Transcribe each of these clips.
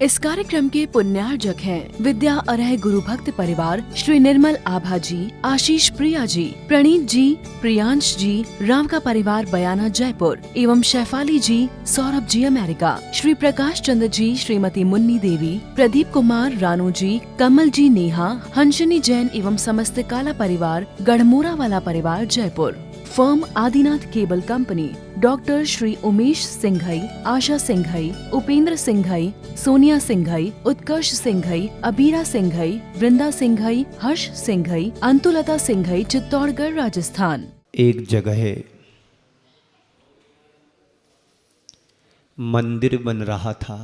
इस कार्यक्रम के पुण्यार्जक हैं विद्या अरह गुरु भक्त परिवार श्री निर्मल आभा जी, आशीष प्रिया जी, प्रणीत जी, प्रियांश जी, राम का परिवार बयाना जयपुर एवं शैफाली जी, सौरभ जी अमेरिका, श्री प्रकाश चंद्र जी, श्रीमती मुन्नी देवी, प्रदीप कुमार, रानू जी, कमल जी, नेहा, हंसनी जैन एवं समस्त काला परिवार, गढ़मोरा वाला परिवार Jaipur. Firm Adinath cable company, doctor Shri Umesh Singhai, Asha Singhai, Upendra Singhai, Sonia Singhai, Utkarsh Singhai, Abira Singhai, Vrinda Singhai, Harsh Singhai, Antulata Singhai, Chittorgarh Rajasthan. एक जगह मंदिर बन रहा था।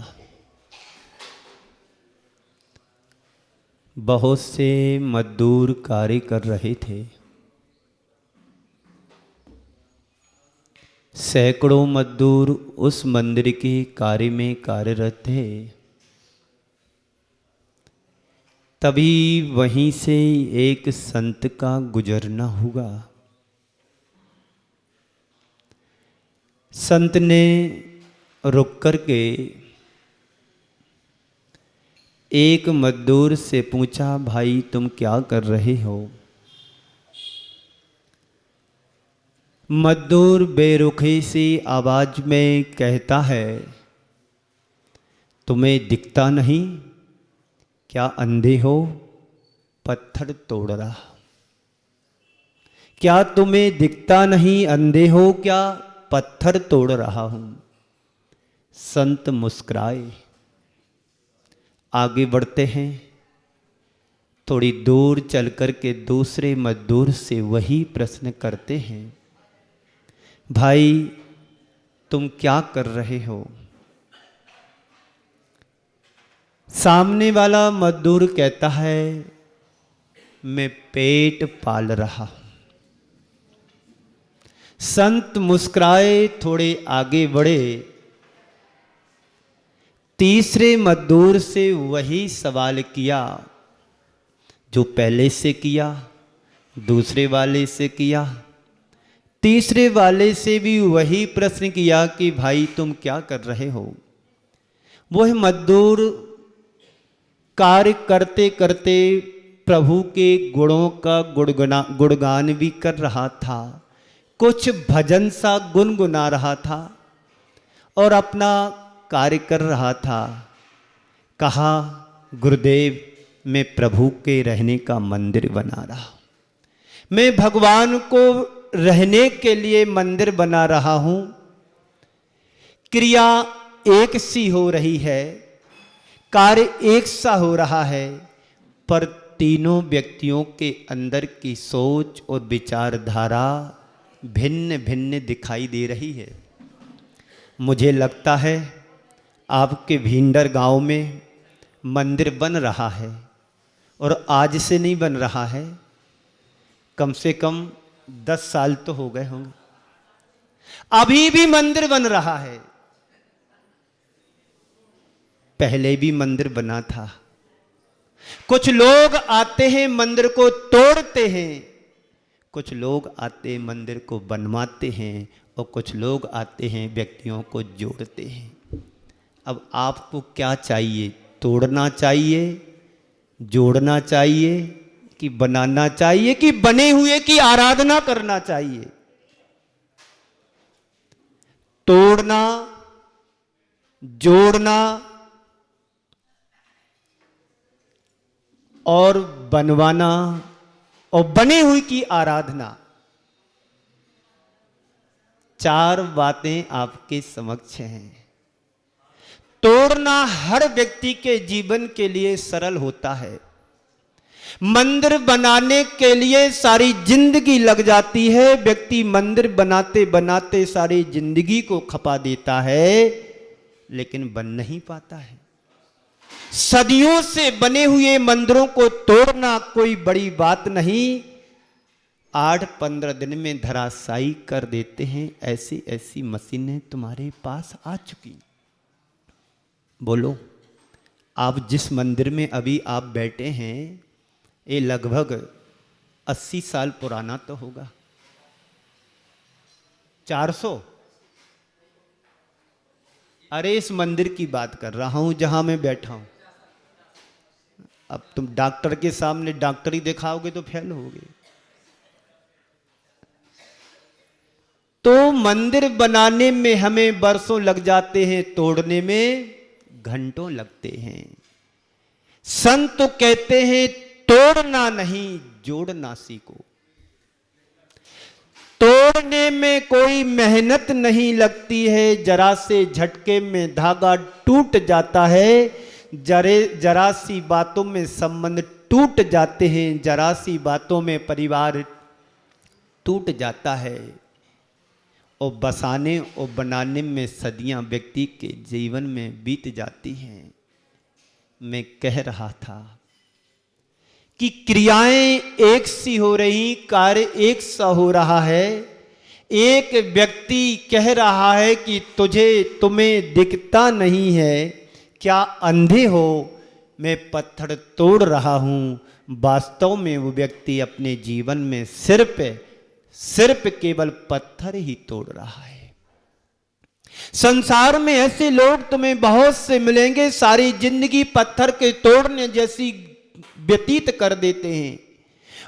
बहुत से मजदूर कार्य कर रहे थे। सैकड़ों मजदूर उस मंदिर के कार्य में कार्यरत थे। तभी वहीं से एक संत का गुजरना हुआ। संत ने रुक कर के एक मजदूर से पूछा, भाई तुम क्या कर रहे हो? मजदूर बेरुखी सी आवाज में कहता है, तुम्हें दिखता नहीं क्या अंधे हो? पत्थर तोड़ रहा। क्या तुम्हें दिखता नहीं अंधे हो क्या? पत्थर तोड़ रहा हूं। संत मुस्कुराए। आगे बढ़ते हैं। थोड़ी दूर चल कर के दूसरे मजदूर से वही प्रश्न करते हैं, भाई तुम क्या कर रहे हो? सामने वाला मजदूर कहता है, मैं पेट पाल रहा हूं। संत मुस्कुराए, थोड़े आगे बढ़े। तीसरे मजदूर से वही सवाल किया जो पहले से किया, दूसरे वाले से किया, तीसरे वाले से भी वही प्रश्न किया कि भाई तुम क्या कर रहे हो? वह मजदूर कार्य करते करते प्रभु के गुणों का गुणगान भी कर रहा था, कुछ भजन सा गुनगुना रहा था और अपना कार्य कर रहा था। कहा, गुरुदेव मैं प्रभु के रहने का मंदिर बना रहा हूं, मैं भगवान को रहने के लिए मंदिर बना रहा हूं। क्रिया एक सी हो रही है, कार्य एक सा हो रहा है, पर तीनों व्यक्तियों के अंदर की सोच और विचारधारा भिन्न भिन्न दिखाई दे रही है। मुझे लगता है आपके भींडर गांव में मंदिर बन रहा है और आज से नहीं बन रहा है, कम से कम 10 साल तो हो गए होंगे। अभी भी मंदिर बन रहा है। पहले भी मंदिर बना था। कुछ लोग आते हैं मंदिर को तोड़ते हैं, कुछ लोग आते हैं मंदिर को बनवाते हैं और कुछ लोग आते हैं व्यक्तियों को जोड़ते हैं। अब आपको क्या चाहिए? तोड़ना चाहिए, जोड़ना चाहिए कि बनाना चाहिए कि बने हुए की आराधना करना चाहिए? तोड़ना, जोड़ना और बनवाना और बने हुए की आराधना, 4 बातें आपके समक्ष हैं। तोड़ना हर व्यक्ति के जीवन के लिए सरल होता है। मंदिर बनाने के लिए सारी जिंदगी लग जाती है। व्यक्ति मंदिर बनाते बनाते सारी जिंदगी को खपा देता है, लेकिन बन नहीं पाता है। सदियों से बने हुए मंदिरों को तोड़ना कोई बड़ी बात नहीं, 8-15 दिन में धराशायी कर देते हैं। ऐसी ऐसी मशीनें तुम्हारे पास आ चुकी। बोलो, आप जिस मंदिर में अभी आप बैठे हैं, ये लगभग 80 साल पुराना तो होगा। 400 अरे इस मंदिर की बात कर रहा हूं जहां मैं बैठा हूं। अब तुम डॉक्टर के सामने डॉक्टरी दिखाओगे तो फेल होगे। तो मंदिर बनाने में हमें बरसों लग जाते हैं, तोड़ने में घंटों लगते हैं। संत तो कहते हैं तोड़ना नहीं जोड़ना सीखो। तोड़ने में कोई मेहनत नहीं लगती है, जरा से झटके में धागा टूट जाता है। जरा सी बातों में संबंध टूट जाते हैं, जरा सी बातों में परिवार टूट जाता है। और बसाने और बनाने में सदियां व्यक्ति के जीवन में बीत जाती हैं। मैं कह रहा था कि क्रियाएं एक सी हो रही, कार्य एक सा हो रहा है। एक व्यक्ति कह रहा है कि तुम्हें दिखता नहीं है, क्या अंधे हो? मैं पत्थर तोड़ रहा हूं। वास्तव में वो व्यक्ति अपने जीवन में सिर्फ केवल पत्थर ही तोड़ रहा है। संसार में ऐसे लोग तुम्हें बहुत से मिलेंगे, सारी जिंदगी पत्थर के तोड़ने जैसी व्यतीत कर देते हैं।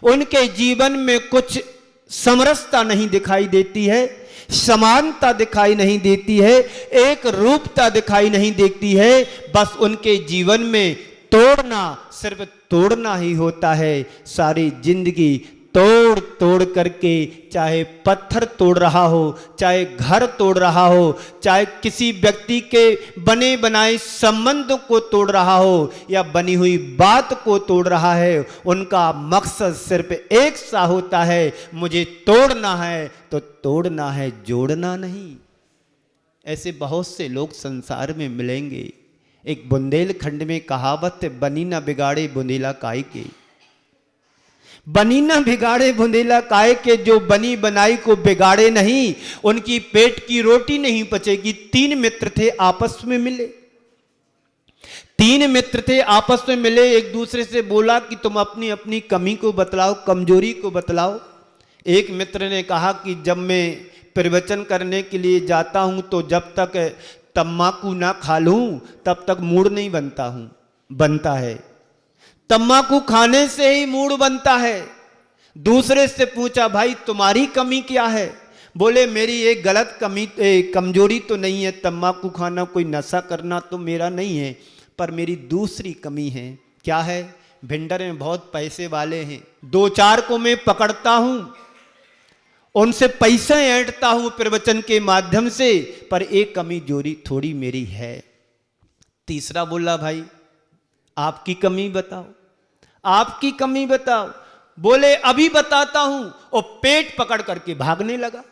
उनके जीवन में कुछ समरसता नहीं दिखाई देती है, समानता दिखाई नहीं देती है, एक रूपता दिखाई नहीं देती है। बस उनके जीवन में तोड़ना, सिर्फ तोड़ना ही होता है। सारी जिंदगी तोड़ तोड़ करके, चाहे पत्थर तोड़ रहा हो, चाहे घर तोड़ रहा हो, चाहे किसी व्यक्ति के बने बनाए संबंध को तोड़ रहा हो या बनी हुई बात को तोड़ रहा है, उनका मकसद सिर्फ एक सा होता है, मुझे तोड़ना है तो तोड़ना है, जोड़ना नहीं। ऐसे बहुत से लोग संसार में मिलेंगे। एक बुंदेलखंड में कहावत है, बनी ना बिगाड़े बुंदेला काय के। बनी ना बिगाड़े बुंदेला काय के, जो बनी बनाई को बिगाड़े नहीं, उनकी पेट की रोटी नहीं पचेगी। 3 मित्र थे, आपस में मिले। 3 मित्र थे, आपस में मिले, एक दूसरे से बोला कि तुम अपनी अपनी कमी को बतलाओ, कमजोरी को बतलाओ। एक मित्र ने कहा कि जब मैं प्रवचन करने के लिए जाता हूं तो जब तक तम्बाकू ना खा लूं तब तक मूड नहीं बनता है। तम्बाकू खाने से ही मूड बनता है। दूसरे से पूछा, भाई तुम्हारी कमी क्या है? बोले मेरी एक गलत कमजोरी तो नहीं है, तम्बाकू खाना, कोई नशा करना तो मेरा नहीं है, पर मेरी दूसरी कमी है। क्या है? भिंडर में बहुत पैसे वाले हैं, 2-4 को मैं पकड़ता हूं, उनसे पैसे ऐंठता हूं प्रवचन के माध्यम से, पर एक कमी जोरी थोड़ी मेरी है। तीसरा बोला, भाई आपकी कमी बताओ, आपकी कमी बताओ। बोले अभी बताता हूं, और पेट पकड़ करके भागने लगा।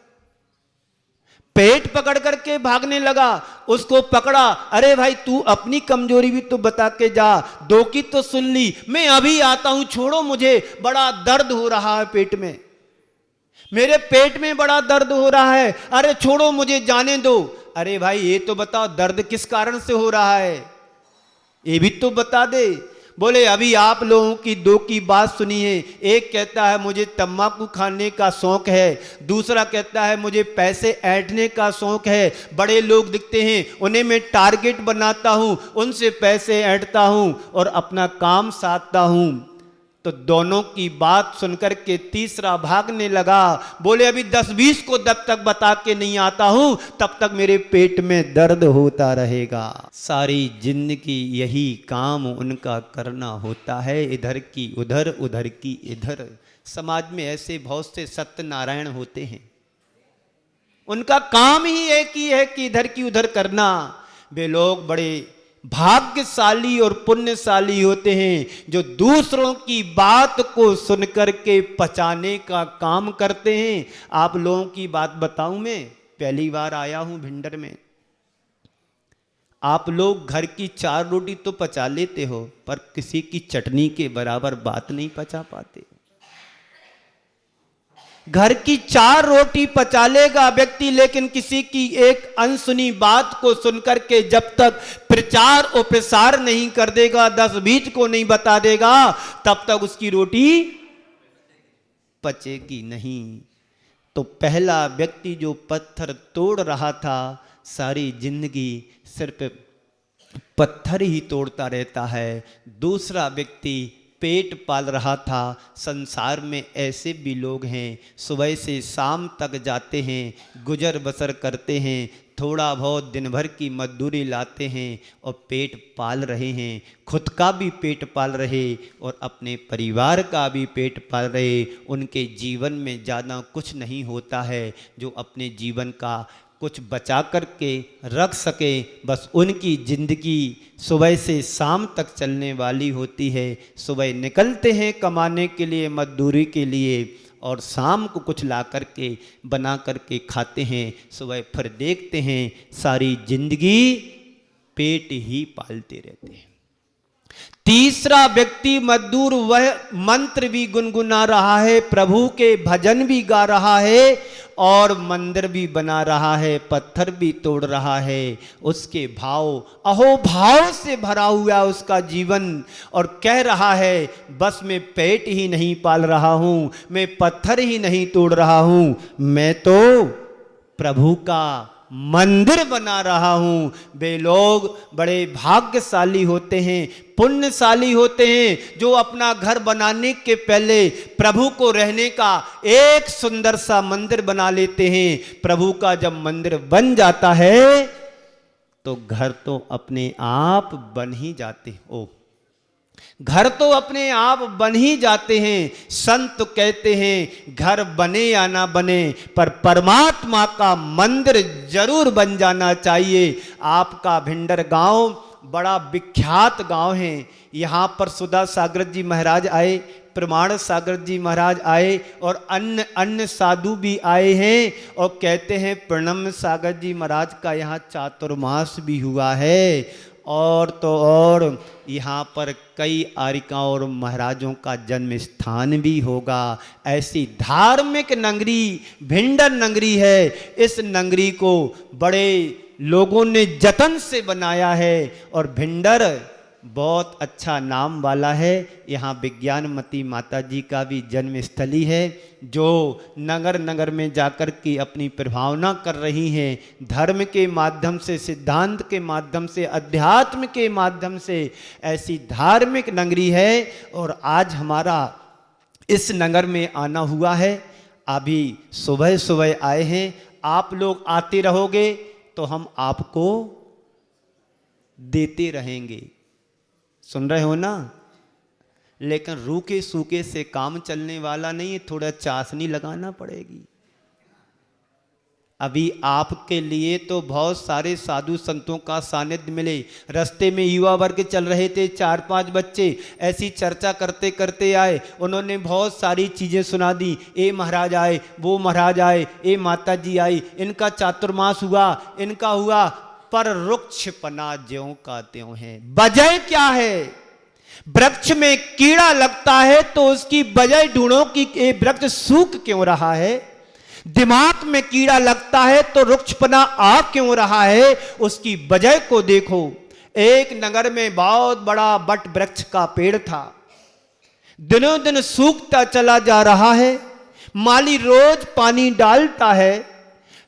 पेट पकड़ करके भागने लगा। उसको पकड़ा, अरे भाई तू अपनी कमजोरी भी तो बता के जा, 2 की तो सुन ली, मैं अभी आता हूं, छोड़ो मुझे, बड़ा दर्द हो रहा है पेट में, मेरे पेट में बड़ा दर्द हो रहा है, अरे छोड़ो मुझे, जाने दो। अरे भाई ये तो बताओ दर्द किस कारण से हो रहा है, ये भी तो बता दे। बोले अभी आप लोगों की 2 की बात सुनी है। एक कहता है मुझे तम्बाकू खाने का शौक है, दूसरा कहता है मुझे पैसे ऐंठने का शौक है। बड़े लोग दिखते हैं, उन्हें मैं टारगेट बनाता हूं, उनसे पैसे ऐंठता हूं और अपना काम साधता हूं। तो दोनों की बात सुनकर के तीसरा भागने लगा। बोले अभी 10-20 को जब तक बता के नहीं आता हूं तब तक मेरे पेट में दर्द होता रहेगा। सारी जिंदगी यही काम उनका करना होता है, इधर की उधर, उधर की इधर। समाज में ऐसे बहुत से सत्यनारायण होते हैं, उनका काम ही एक ही है कि इधर की उधर करना। वे लोग बड़े भाग्यशाली और पुण्यशाली होते हैं जो दूसरों की बात को सुनकर के पचाने का काम करते हैं। आप लोगों की बात बताऊं, मैं पहली बार आया हूं भिंडर में। आप लोग घर की 4 रोटी तो पचा लेते हो, पर किसी की चटनी के बराबर बात नहीं पचा पाते। घर की 4 रोटी पचा लेगा व्यक्ति, लेकिन किसी की एक अनसुनी बात को सुनकर के जब तक प्रचार और प्रसार नहीं कर देगा, 10-20 को नहीं बता देगा, तब तक उसकी रोटी पचेगी नहीं। तो पहला व्यक्ति जो पत्थर तोड़ रहा था, सारी जिंदगी सिर्फ पत्थर ही तोड़ता रहता है। दूसरा व्यक्ति पेट पाल रहा था। संसार में ऐसे भी लोग हैं, सुबह से शाम तक जाते हैं, गुजर बसर करते हैं, थोड़ा बहुत दिन भर की मजदूरी लाते हैं और पेट पाल रहे हैं, खुद का भी पेट पाल रहे और अपने परिवार का भी पेट पाल रहे। उनके जीवन में ज़्यादा कुछ नहीं होता है जो अपने जीवन का कुछ बचा कर के रख सके। बस उनकी ज़िंदगी सुबह से शाम तक चलने वाली होती है। सुबह निकलते हैं कमाने के लिए, मजदूरी के लिए, और शाम को कुछ ला कर के बना कर के खाते हैं। सुबह फिर देखते हैं सारी जिंदगी पेट ही पालते रहते हैं। तीसरा व्यक्ति मजदूर, वह मंत्र भी गुनगुना रहा है, प्रभु के भजन भी गा रहा है और मंदिर भी बना रहा है, पत्थर भी तोड़ रहा है। उसके भाव अहोभाव से भरा हुआ उसका जीवन, और कह रहा है बस मैं पेट ही नहीं पाल रहा हूं, मैं पत्थर ही नहीं तोड़ रहा हूं, मैं तो प्रभु का मंदिर बना रहा हूं। वे लोग बड़े भाग्यशाली होते हैं, पुण्यशाली होते हैं जो अपना घर बनाने के पहले प्रभु को रहने का एक सुंदर सा मंदिर बना लेते हैं। प्रभु का जब मंदिर बन जाता है तो घर तो अपने आप बन ही जाते हैं। घर तो अपने आप बन ही जाते हैं। संत कहते हैं घर बने या ना बने पर परमात्मा का मंदिर जरूर बन जाना चाहिए। आपका भिंडर गांव बड़ा विख्यात गांव है। यहाँ पर सुधा सागर जी महाराज आए, प्रमाण सागर जी महाराज आए और अन्य साधु भी आए हैं और कहते हैं प्रणम सागर जी महाराज का यहाँ चातुर्मास भी हुआ है। और तो और यहाँ पर कई आर्यिकाओं और महाराजों का जन्म स्थान भी होगा। ऐसी धार्मिक नगरी भिंडर नगरी है। इस नगरी को बड़े लोगों ने जतन से बनाया है और भिंडर बहुत अच्छा नाम वाला है। यहाँ विज्ञानमती माता जी का भी जन्म स्थली है जो नगर नगर में जाकर के अपनी प्रभावना कर रही हैं। धर्म के माध्यम से, सिद्धांत के माध्यम से, अध्यात्म के माध्यम से ऐसी धार्मिक नगरी है। और आज हमारा इस नगर में आना हुआ है। अभी सुबह सुबह आए हैं। आप लोग आते रहोगे तो हम आपको देते रहेंगे। सुन रहे हो ना? लेकिन रूखे सूखे से काम चलने वाला नहीं है, थोड़ा चाशनी लगाना पड़ेगी। अभी आपके लिए तो बहुत सारे साधु संतों का सानिध्य मिले। रास्ते में युवा वर्ग चल रहे थे, 4-5 बच्चे ऐसी चर्चा करते करते आए। उन्होंने बहुत सारी चीज़ें सुना दी। ए महाराज आए, वो महाराज आए, ए माता जी आई, इनका चातुर्मास हुआ, इनका हुआ, पर रुक्ष पना ज्यों का त्यों है। वजह क्या है? वृक्ष में कीड़ा लगता है तो उसकी वजह ढूंढो कि ये वृक्ष सूख क्यों रहा है। दिमाग में कीड़ा लगता है तो रुक्षपना आ क्यों रहा है, उसकी वजह को देखो। एक नगर में बहुत बड़ा बट वृक्ष का पेड़ था, दिनों दिन सूखता चला जा रहा है। माली रोज पानी डालता है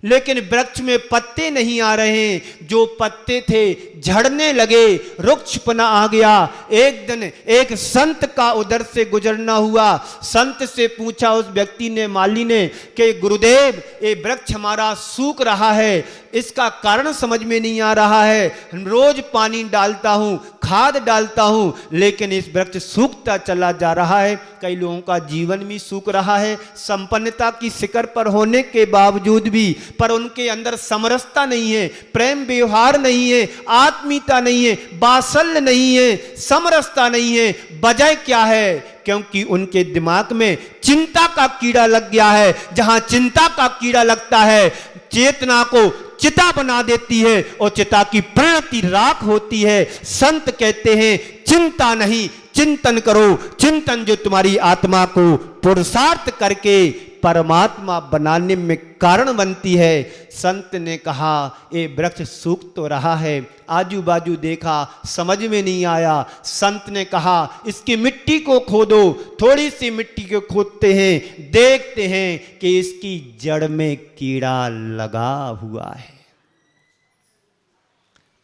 लेकिन वृक्ष में पत्ते नहीं आ रहे। जो पत्ते थे झड़ने लगे, रुक्षपना आ गया। एक दिन एक संत का उधर से गुजरना हुआ। संत से पूछा उस व्यक्ति ने, माली ने, कि गुरुदेव ये वृक्ष हमारा सूख रहा है, इसका कारण समझ में नहीं आ रहा है। रोज पानी डालता हूँ, खाद डालता हूँ, लेकिन इस वृक्ष सूखता चला जा रहा है। कई लोगों का जीवन भी सूख रहा है। संपन्नता की शिखर पर होने के बावजूद भी पर उनके अंदर समरसता नहीं है, प्रेम व्यवहार नहीं है, आत्मीयता नहीं है, वात्सल्य नहीं है, समरसता नहीं है। वजह क्या है? क्योंकि उनके दिमाग में चिंता का कीड़ा लग गया है। जहां चिंता का कीड़ा लगता है, चेतना को चिता बना देती है और चिता की प्रवृत्ति राख होती है। संत कहते हैं चिंता नहीं, चिंतन करो। चिंतन जो तुम्हारी आत्मा को पुरुषार्थ करके परमात्मा बनाने में कारण बनती है। संत ने कहा ये वृक्ष सूख तो रहा है, आजू बाजू देखा, समझ में नहीं आया। संत ने कहा इसकी मिट्टी को खोदो। थोड़ी सी मिट्टी को खोदते हैं, देखते हैं कि इसकी जड़ में कीड़ा लगा हुआ है।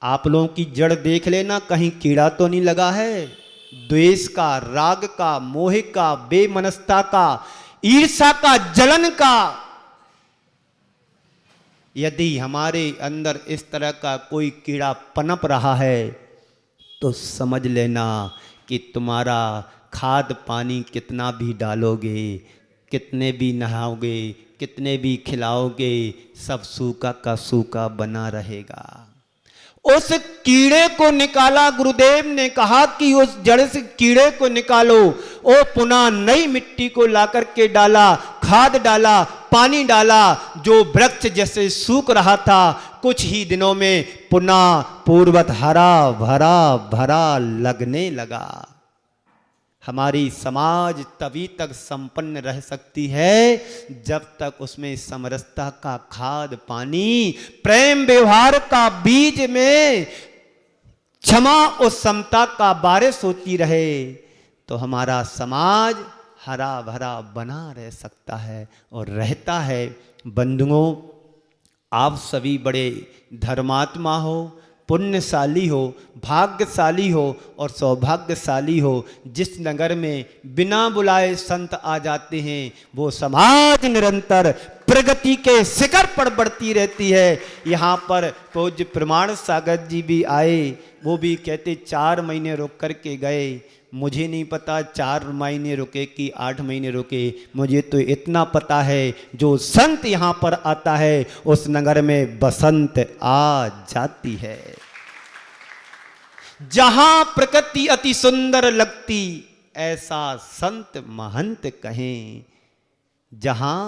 आप लोगों की जड़ देख लेना, कहीं कीड़ा तो नहीं लगा है। द्वेष का, राग का, मोह का, बेमनस्ता का, ईर्ष्या का, जलन का। यदि हमारे अंदर इस तरह का कोई कीड़ा पनप रहा है तो समझ लेना कि तुम्हारा खाद पानी कितना भी डालोगे, कितने भी नहाओगे, कितने भी खिलाओगे, सब सूखा का सूखा बना रहेगा। उस कीड़े को निकाला, गुरुदेव ने कहा कि उस जड़ से कीड़े को निकालो। ओ पुनः नई मिट्टी को लाकर के डाला, खाद डाला, पानी डाला, जो वृक्ष जैसे सूख रहा था कुछ ही दिनों में पुनः पूर्वत हरा भरा भरा लगने लगा। हमारी समाज तभी तक संपन्न रह सकती है जब तक उसमें समरसता का खाद पानी, प्रेम व्यवहार का बीज में क्षमा और समता का बारिश होती रहे, तो हमारा समाज हरा भरा बना रह सकता है और रहता है। बंधुओं, आप सभी बड़े धर्मात्मा हो, पुण्यशाली हो, भाग्यशाली हो और सौभाग्यशाली हो। जिस नगर में बिना बुलाए संत आ जाते हैं वो समाज निरंतर प्रगति के शिखर पर बढ़ती रहती है। यहाँ पर पूज्य प्रमाण सागर जी भी आए, वो भी कहते 4 महीने रुक कर के गए। मुझे नहीं पता 4 महीने रुके कि 8 महीने रुके, मुझे तो इतना पता है जो संत यहाँ पर आता है उस नगर में बसंत आ जाती है। जहां प्रकृति अति सुंदर लगती ऐसा संत महंत कहें। जहां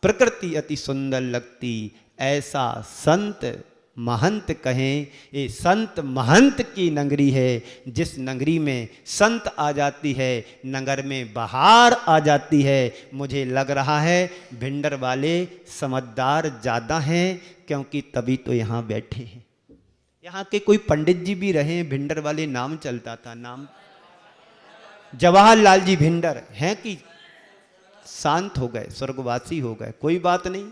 प्रकृति अति सुंदर लगती ऐसा संत महंत कहें। ये संत महंत की नगरी है। जिस नगरी में संत आ जाती है नगर में बहार आ जाती है। मुझे लग रहा है भिंडर वाले समझदार ज़्यादा हैं, क्योंकि तभी तो यहाँ बैठे हैं। यहाँ के कोई पंडित जी भी रहे, भिंडर वाले नाम चलता था, नाम जवाहरलाल जी भिंडर हैं कि शांत हो गए, स्वर्गवासी हो गए। कोई बात नहीं,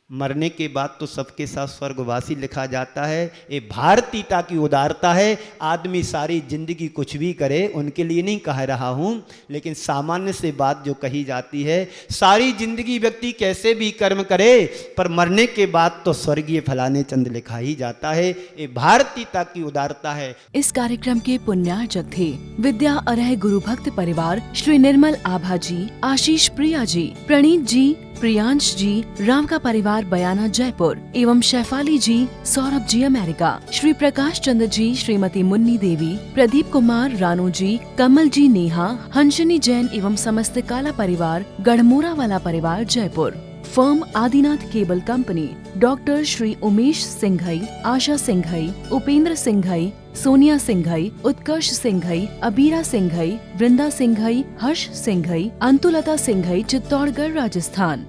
मरने के बाद तो सबके साथ स्वर्गवासी लिखा जाता है। ये भारतीयता की उदारता है। आदमी सारी जिंदगी कुछ भी करे, उनके लिए नहीं कह रहा हूँ, लेकिन सामान्य से बात जो कही जाती है, सारी जिंदगी व्यक्ति कैसे भी कर्म करे पर मरने के बाद तो स्वर्गीय फलाने चंद लिखा ही जाता है। ये भारतीयता की उदारता है। इस कार्यक्रम के पुण्यार्चक थे विद्या अरह गुरु भक्त परिवार श्री निर्मल आभा जी, आशीष प्रिया जी, प्रणीत जी, प्रियांश जी, राम का परिवार बयाना जयपुर एवं शैफाली जी, सौरभ जी अमेरिका, श्री प्रकाश चंद्र जी, श्रीमती मुन्नी देवी, प्रदीप कुमार, रानू जी, कमल जी, नेहा, हंसनी जैन एवं समस्त काला परिवार, गढ़मोरा वाला परिवार Jaipur. Firm Adinath cable company, doctor Shri Umesh Singhai, Asha Singhai, Upendra Singhai, Sonia Singhai, Utkarsh Singhai, Abira Singhai, Vrinda Singhai, Harsh Singhai, Antulata Singhai, Chittorgarh Rajasthan.